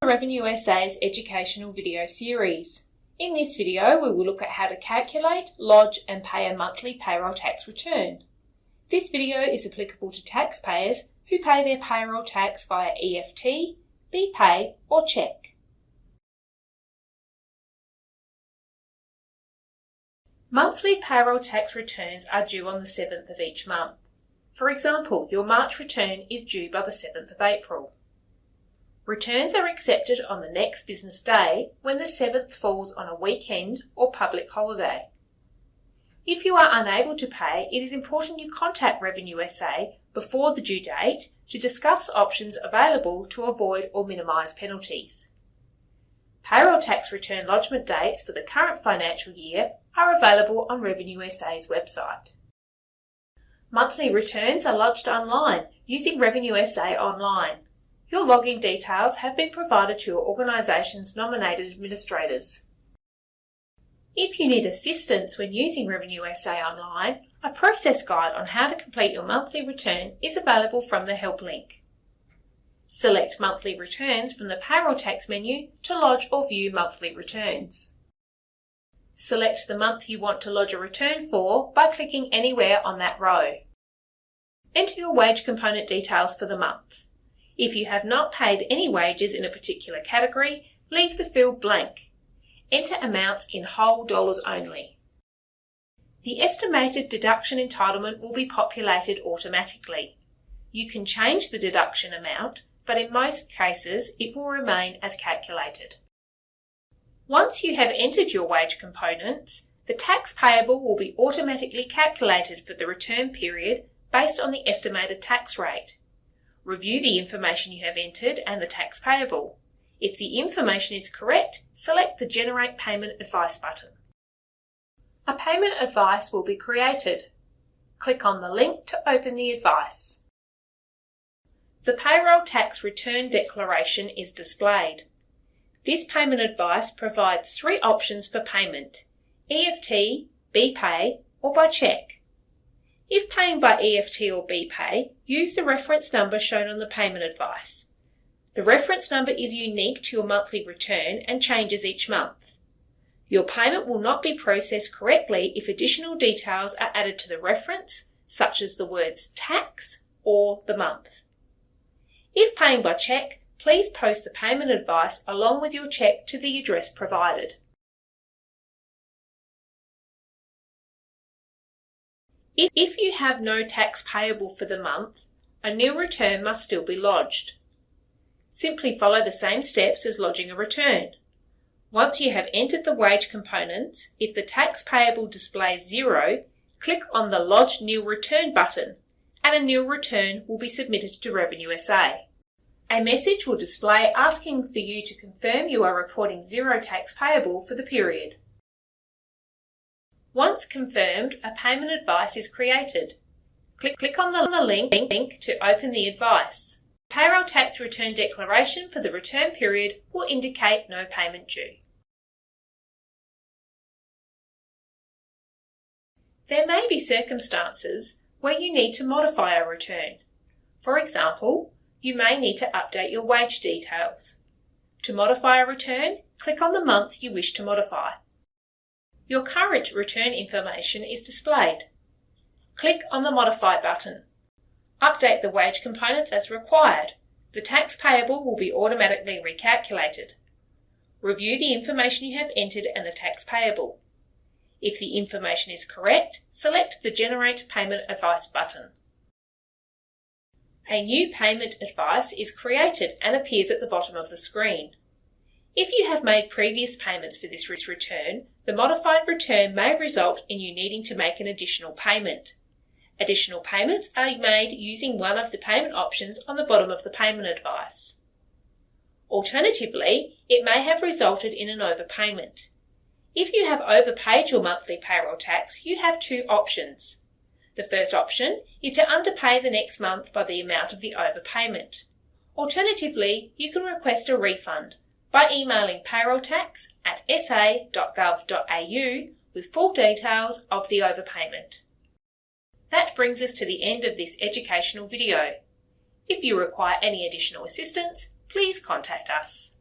RevenueSA's educational video series. In this video, we will look at how to calculate, lodge and pay a monthly payroll tax return. This video is applicable to taxpayers who pay their payroll tax via EFT, BPay or cheque. Monthly payroll tax returns are due on the 7th of each month. For example, your March return is due by the 7th of April. Returns are accepted on the next business day when the 7th falls on a weekend or public holiday. If you are unable to pay, it is important you contact RevenueSA before the due date to discuss options available to avoid or minimise penalties. Payroll tax return lodgement dates for the current financial year are available on RevenueSA's website. Monthly returns are lodged online using RevenueSA Online. Your login details have been provided to your organisation's nominated administrators. If you need assistance when using RevenueSA Online, a process guide on how to complete your monthly return is available from the Help link. Select Monthly Returns from the Payroll Tax menu to lodge or view monthly returns. Select the month you want to lodge a return for by clicking anywhere on that row. Enter your wage component details for the month. If you have not paid any wages in a particular category, leave the field blank. Enter amounts in whole dollars only. The estimated deduction entitlement will be populated automatically. You can change the deduction amount, but in most cases it will remain as calculated. Once you have entered your wage components, the tax payable will be automatically calculated for the return period based on the estimated tax rate. Review the information you have entered and the tax payable. If the information is correct, select the Generate Payment Advice button. A payment advice will be created. Click on the link to open the advice. The payroll tax return declaration is displayed. This payment advice provides three options for payment: EFT, BPay or by cheque. If paying by EFT or BPay, use the reference number shown on the payment advice. The reference number is unique to your monthly return and changes each month. Your payment will not be processed correctly if additional details are added to the reference, such as the words tax or the month. If paying by cheque, please post the payment advice along with your cheque to the address provided. If you have no tax payable for the month, a new return must still be lodged. Simply follow the same steps as lodging a return. Once you have entered the wage components, if the tax payable displays 0, click on the Lodge Nil Return button and a nil return will be submitted to RevenueSA. A message will display asking for you to confirm you are reporting 0 tax payable for the period. Once confirmed, a payment advice is created. Click on the link to open the advice. Payroll tax return declaration for the return period will indicate no payment due. There may be circumstances where you need to modify a return. For example, you may need to update your wage details. To modify a return, click on the month you wish to modify. Your current return information is displayed. Click on the Modify button. Update the wage components as required. The tax payable will be automatically recalculated. Review the information you have entered and the tax payable. If the information is correct, select the Generate Payment Advice button. A new payment advice is created and appears at the bottom of the screen. If you have made previous payments for this return, the modified return may result in you needing to make an additional payment. Additional payments are made using one of the payment options on the bottom of the payment advice. Alternatively, it may have resulted in an overpayment. If you have overpaid your monthly payroll tax, you have two options. The first option is to underpay the next month by the amount of the overpayment. Alternatively, you can request a refund by emailing payrolltax@sa.gov.au with full details of the overpayment. That brings us to the end of this educational video. If you require any additional assistance, please contact us.